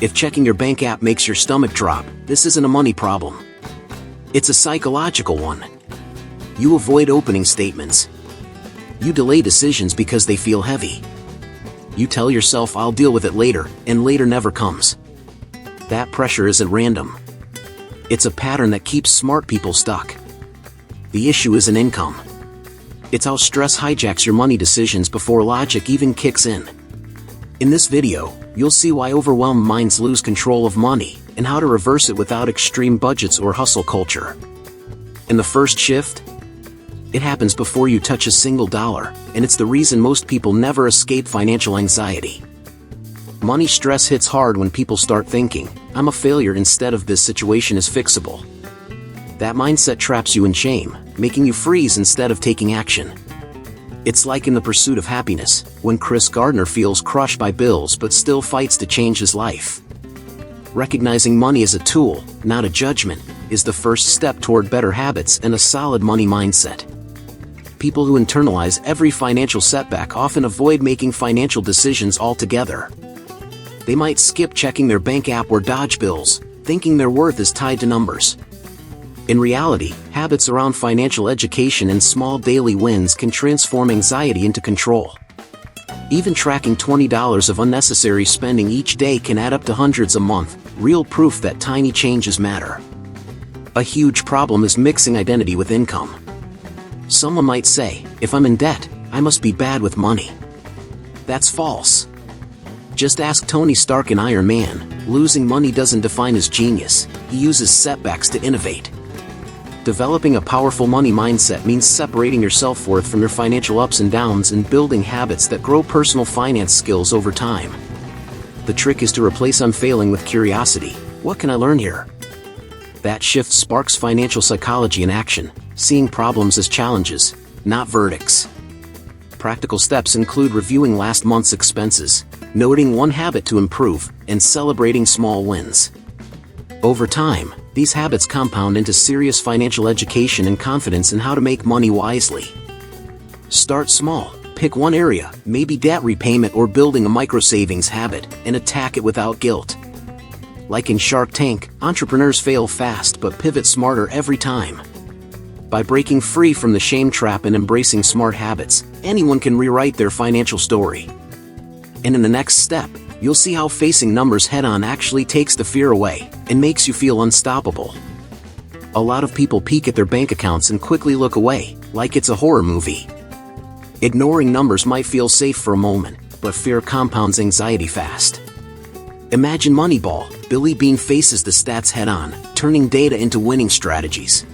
If checking your bank app makes your stomach drop, this isn't a money problem. It's a psychological one. You avoid opening statements. You delay decisions because they feel heavy. You tell yourself, I'll deal with it later, and later never comes. That pressure isn't random. It's a pattern that keeps smart people stuck. The issue isn't income. It's how stress hijacks your money decisions before logic even kicks in. In this video, you'll see why overwhelmed minds lose control of money, and how to reverse it without extreme budgets or hustle culture. And the first shift? It happens before you touch a single dollar, and it's the reason most people never escape financial anxiety. Money stress hits hard when people start thinking, I'm a failure instead of this situation is fixable. That mindset traps you in shame, making you freeze instead of taking action. It's like in The Pursuit of Happiness, when Chris Gardner feels crushed by bills but still fights to change his life. Recognizing money as a tool, not a judgment, is the first step toward better habits and a solid money mindset. People who internalize every financial setback often avoid making financial decisions altogether. They might skip checking their bank app or dodge bills, thinking their worth is tied to numbers. In reality, habits around financial education and small daily wins can transform anxiety into control. Even tracking $20 of unnecessary spending each day can add up to hundreds a month, real proof that tiny changes matter. A huge problem is mixing identity with income. Someone might say, if I'm in debt, I must be bad with money. That's false. Just ask Tony Stark in Iron Man, losing money doesn't define his genius, he uses setbacks to innovate. Developing a powerful money mindset means separating your self-worth from your financial ups and downs and building habits that grow personal finance skills over time. The trick is to replace I'm failing with curiosity. What can I learn here? That shift sparks financial psychology in action, seeing problems as challenges, not verdicts. Practical steps include reviewing last month's expenses, noting one habit to improve, and celebrating small wins. Over time, these habits compound into serious financial education and confidence in how to make money wisely. Start small, pick one area, maybe debt repayment or building a micro-savings habit, and attack it without guilt. Like in Shark Tank, entrepreneurs fail fast but pivot smarter every time. By breaking free from the shame trap and embracing smart habits, anyone can rewrite their financial story. And in the next step, you'll see how facing numbers head-on actually takes the fear away and makes you feel unstoppable. A lot of people peek at their bank accounts and quickly look away, like it's a horror movie. Ignoring numbers might feel safe for a moment, but fear compounds anxiety fast. Imagine Moneyball. Billy Beane faces the stats head-on, turning data into winning strategies.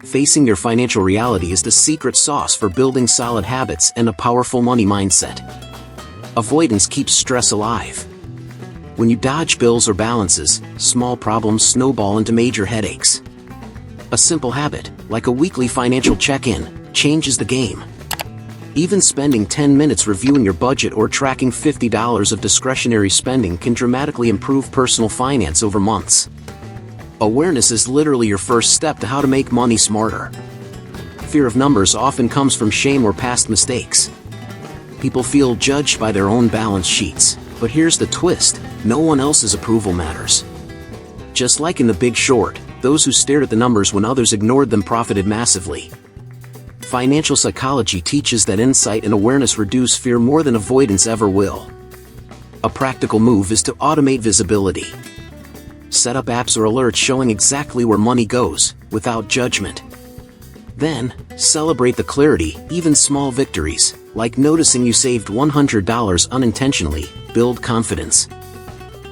Facing your financial reality is the secret sauce for building solid habits and a powerful money mindset. Avoidance keeps stress alive. When you dodge bills or balances, small problems snowball into major headaches. A simple habit, like a weekly financial check-in, changes the game. Even spending 10 minutes reviewing your budget or tracking $50 of discretionary spending can dramatically improve personal finance over months. Awareness is literally your first step to how to make money smarter. Fear of numbers often comes from shame or past mistakes. People feel judged by their own balance sheets, but here's the twist, no one else's approval matters. Just like in The Big Short, those who stared at the numbers when others ignored them profited massively. Financial psychology teaches that insight and awareness reduce fear more than avoidance ever will. A practical move is to automate visibility. Set up apps or alerts showing exactly where money goes, without judgment. Then, celebrate the clarity, even small victories, like noticing you saved $100 unintentionally, build confidence.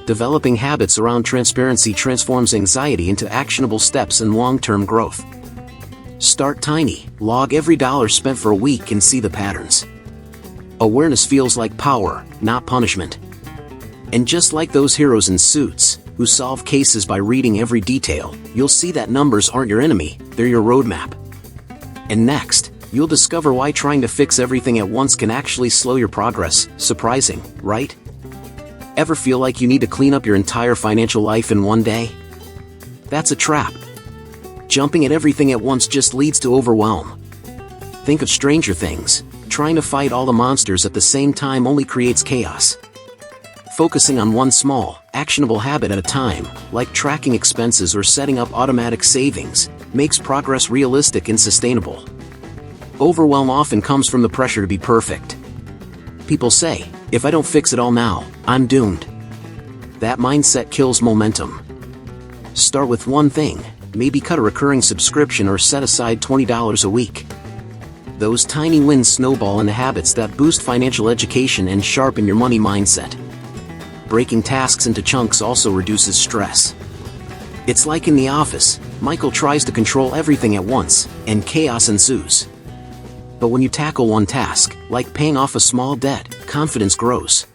Developing habits around transparency transforms anxiety into actionable steps and long-term growth. Start tiny, log every dollar spent for a week and see the patterns. Awareness feels like power, not punishment. And just like those heroes in Suits, who solve cases by reading every detail, you'll see that numbers aren't your enemy, they're your roadmap. And next, you'll discover why trying to fix everything at once can actually slow your progress. Surprising, right? Ever feel like you need to clean up your entire financial life in one day? That's a trap. Jumping at everything at once just leads to overwhelm. Think of Stranger Things. Trying to fight all the monsters at the same time only creates chaos. Focusing on one small, actionable habit at a time, like tracking expenses or setting up automatic savings, makes progress realistic and sustainable. Overwhelm often comes from the pressure to be perfect. People say, if I don't fix it all now, I'm doomed. That mindset kills momentum. Start with one thing, maybe cut a recurring subscription or set aside $20 a week. Those tiny wins snowball into habits that boost financial education and sharpen your money mindset. Breaking tasks into chunks also reduces stress. It's like in the office, Michael tries to control everything at once, and chaos ensues. But when you tackle one task, like paying off a small debt, confidence grows.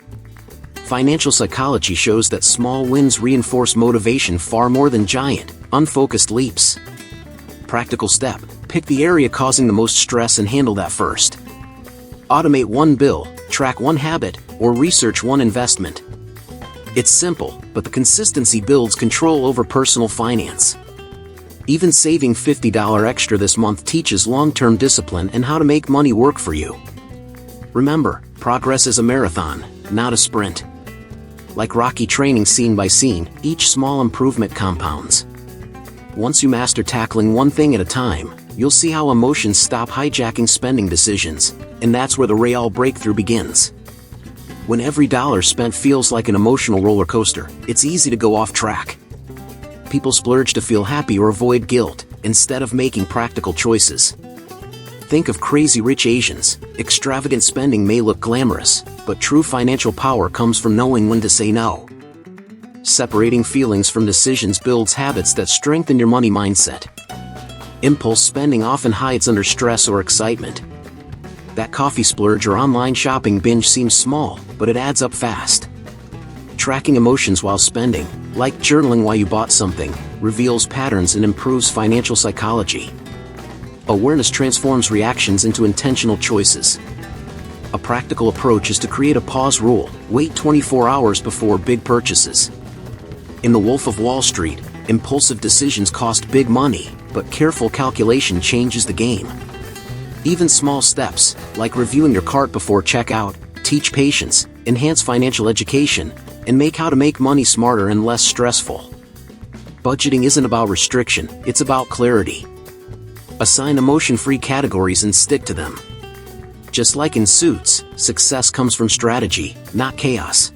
Financial psychology shows that small wins reinforce motivation far more than giant, unfocused leaps. Practical step: pick the area causing the most stress and handle that first. Automate one bill, track one habit, or research one investment. It's simple, but the consistency builds control over personal finance. Even saving $50 extra this month teaches long-term discipline and how to make money work for you. Remember, progress is a marathon, not a sprint. Like Rocky training scene by scene, each small improvement compounds. Once you master tackling one thing at a time, you'll see how emotions stop hijacking spending decisions, and that's where the real breakthrough begins. When every dollar spent feels like an emotional roller coaster, it's easy to go off track. People splurge to feel happy or avoid guilt, instead of making practical choices. Think of Crazy Rich Asians. Extravagant spending may look glamorous, but true financial power comes from knowing when to say no. Separating feelings from decisions builds habits that strengthen your money mindset. Impulse spending often hides under stress or excitement. That coffee splurge or online shopping binge seems small, but it adds up fast. Tracking emotions while spending, like journaling while you bought something, reveals patterns and improves financial psychology. Awareness transforms reactions into intentional choices. A practical approach is to create a pause rule: wait 24 hours before big purchases. In The Wolf of Wall Street, impulsive decisions cost big money, but careful calculation changes the game. Even small steps, like reviewing your cart before checkout, teach patience, enhance financial education, and make how to make money smarter and less stressful. Budgeting isn't about restriction, it's about clarity. Assign emotion-free categories and stick to them. Just like in Suits, success comes from strategy, not chaos.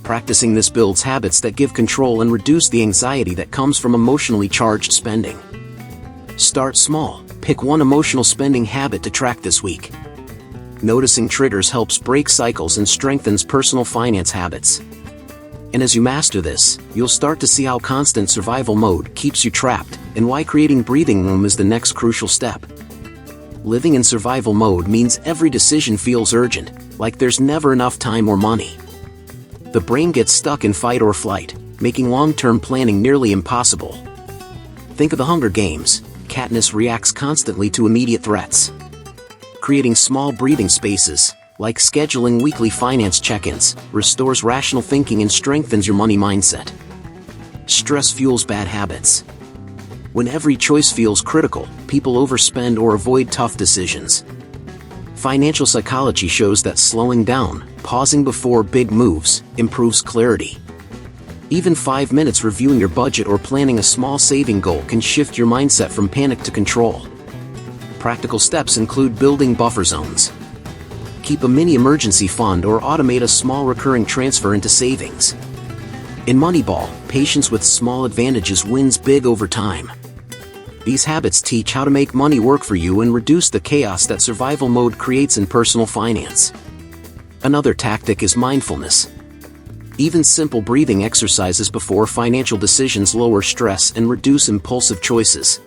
Practicing this builds habits that give control and reduce the anxiety that comes from emotionally charged spending. Start small. Pick one emotional spending habit to track this week. Noticing triggers helps break cycles and strengthens personal finance habits. And as you master this, you'll start to see how constant survival mode keeps you trapped, and why creating breathing room is the next crucial step. Living in survival mode means every decision feels urgent, like there's never enough time or money. The brain gets stuck in fight or flight, making long-term planning nearly impossible. Think of the Hunger Games. Katniss reacts constantly to immediate threats. Creating small breathing spaces, like scheduling weekly finance check-ins, restores rational thinking and strengthens your money mindset. Stress fuels bad habits. When every choice feels critical, people overspend or avoid tough decisions. Financial psychology shows that slowing down, pausing before big moves, improves clarity. Even 5 minutes reviewing your budget or planning a small saving goal can shift your mindset from panic to control. Practical steps include building buffer zones. Keep a mini emergency fund or automate a small recurring transfer into savings. In Moneyball, patience with small advantages wins big over time. These habits teach how to make money work for you and reduce the chaos that survival mode creates in personal finance. Another tactic is mindfulness. Even simple breathing exercises before financial decisions lower stress and reduce impulsive choices.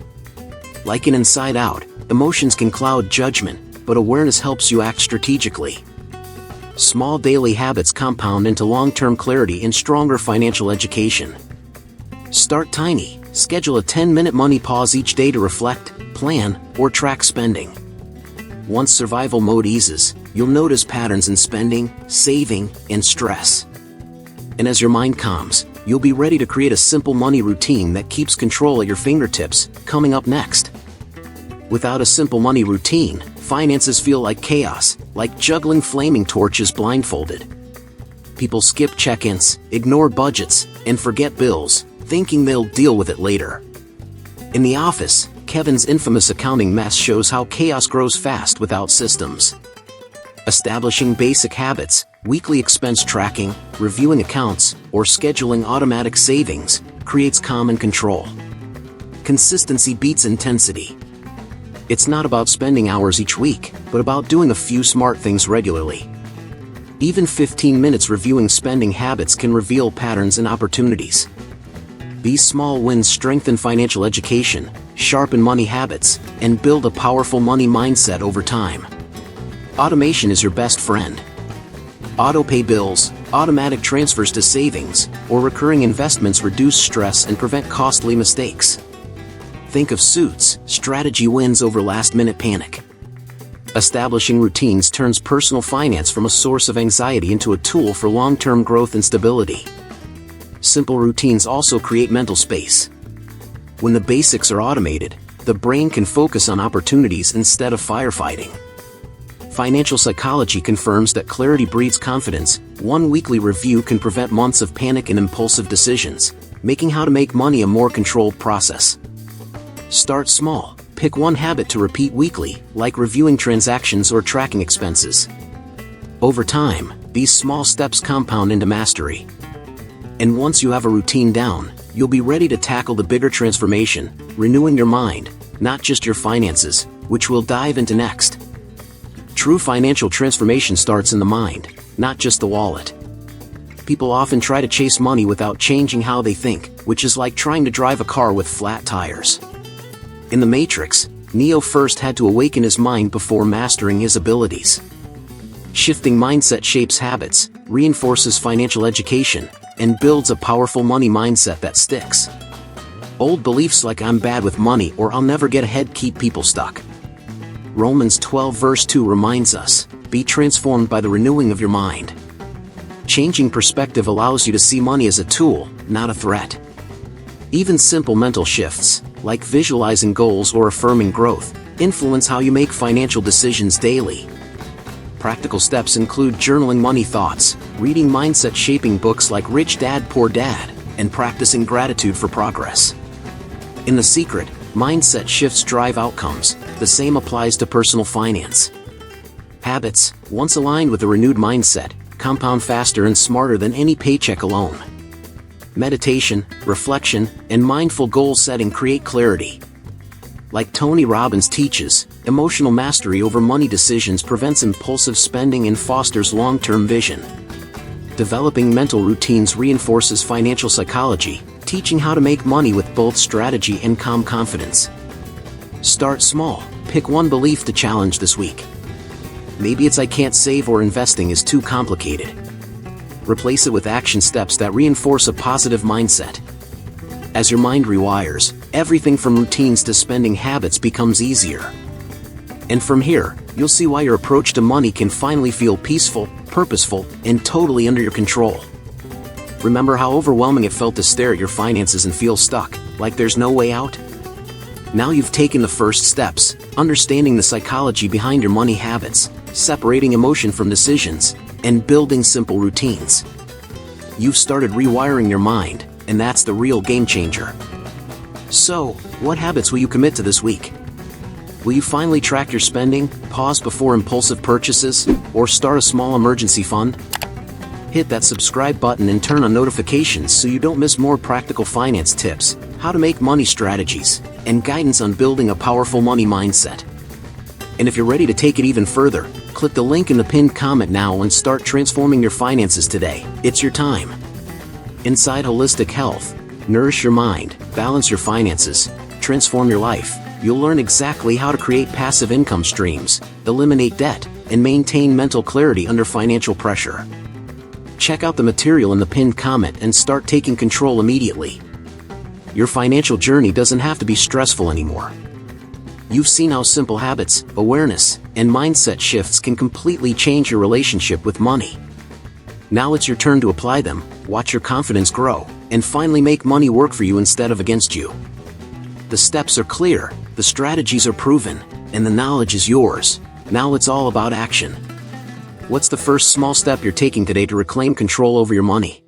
Like in Inside Out, emotions can cloud judgment, but awareness helps you act strategically. Small daily habits compound into long-term clarity and stronger financial education. Start tiny. Schedule a 10-minute money pause each day to reflect, plan, or track spending. Once survival mode eases, you'll notice patterns in spending, saving, and stress. And as your mind calms, you'll be ready to create a simple money routine that keeps control at your fingertips. Coming up next. Without a simple money routine, finances feel like chaos, like juggling flaming torches blindfolded. People skip check-ins, ignore budgets, and forget bills, thinking they'll deal with it later. In The Office, Kevin's infamous accounting mess shows how chaos grows fast without systems. Establishing basic habits, weekly expense tracking, reviewing accounts, or scheduling automatic savings, creates calm and control. Consistency beats intensity. It's not about spending hours each week, but about doing a few smart things regularly. Even 15 minutes reviewing spending habits can reveal patterns and opportunities. These small wins strengthen financial education, sharpen money habits, and build a powerful money mindset over time. Automation is your best friend. Auto-pay bills, automatic transfers to savings, or recurring investments reduce stress and prevent costly mistakes. Think of Suits, strategy wins over last-minute panic. Establishing routines turns personal finance from a source of anxiety into a tool for long-term growth and stability. Simple routines also create mental space. When the basics are automated, the brain can focus on opportunities instead of firefighting. Financial psychology confirms that clarity breeds confidence. One weekly review can prevent months of panic and impulsive decisions, making how to make money a more controlled process. Start small. Pick one habit to repeat weekly, like reviewing transactions or tracking expenses. Over time, these small steps compound into mastery. And once you have a routine down, you'll be ready to tackle the bigger transformation, renewing your mind, not just your finances, which we'll dive into next. True financial transformation starts in the mind, not just the wallet. People often try to chase money without changing how they think, which is like trying to drive a car with flat tires. In The Matrix, Neo first had to awaken his mind before mastering his abilities. Shifting mindset shapes habits, reinforces financial education, and builds a powerful money mindset that sticks. Old beliefs like "I'm bad with money" or "I'll never get ahead" keep people stuck. Romans 12 verse 2 reminds us, "Be transformed by the renewing of your mind." Changing perspective allows you to see money as a tool, not a threat. Even simple mental shifts, like visualizing goals or affirming growth, influence how you make financial decisions daily. Practical steps include journaling money thoughts, reading mindset-shaping books like Rich Dad Poor Dad, and practicing gratitude for progress. In The Secret, mindset shifts drive outcomes. The same applies to personal finance. Habits, once aligned with a renewed mindset, compound faster and smarter than any paycheck alone. Meditation, reflection, and mindful goal setting create clarity. Like Tony Robbins teaches, emotional mastery over money decisions prevents impulsive spending and fosters long-term vision. Developing mental routines reinforces financial psychology, teaching how to make money with both strategy and calm confidence. Start small. Pick one belief to challenge this week. Maybe it's "I can't save" or "investing is too complicated." Replace it with action steps that reinforce a positive mindset. As your mind rewires, everything from routines to spending habits becomes easier. And from here, you'll see why your approach to money can finally feel peaceful, purposeful, and totally under your control. Remember how overwhelming it felt to stare at your finances and feel stuck, like there's no way out? Now you've taken the first steps, understanding the psychology behind your money habits, separating emotion from decisions, and building simple routines. You've started rewiring your mind, and that's the real game changer. So, what habits will you commit to this week? Will you finally track your spending, pause before impulsive purchases, or start a small emergency fund? Hit that subscribe button and turn on notifications so you don't miss more practical finance tips, how to make money strategies, and guidance on building a powerful money mindset. And if you're ready to take it even further, click the link in the pinned comment now and start transforming your finances today. It's your time. Inside Holistic Health, nourish your mind, balance your finances, transform your life. You'll learn exactly how to create passive income streams, eliminate debt, and maintain mental clarity under financial pressure. Check out the material in the pinned comment and start taking control immediately. Your financial journey doesn't have to be stressful anymore. You've seen how simple habits, awareness, and mindset shifts can completely change your relationship with money. Now it's your turn to apply them, watch your confidence grow, and finally make money work for you instead of against you. The steps are clear, the strategies are proven, and the knowledge is yours. Now it's all about action. What's the first small step you're taking today to reclaim control over your money?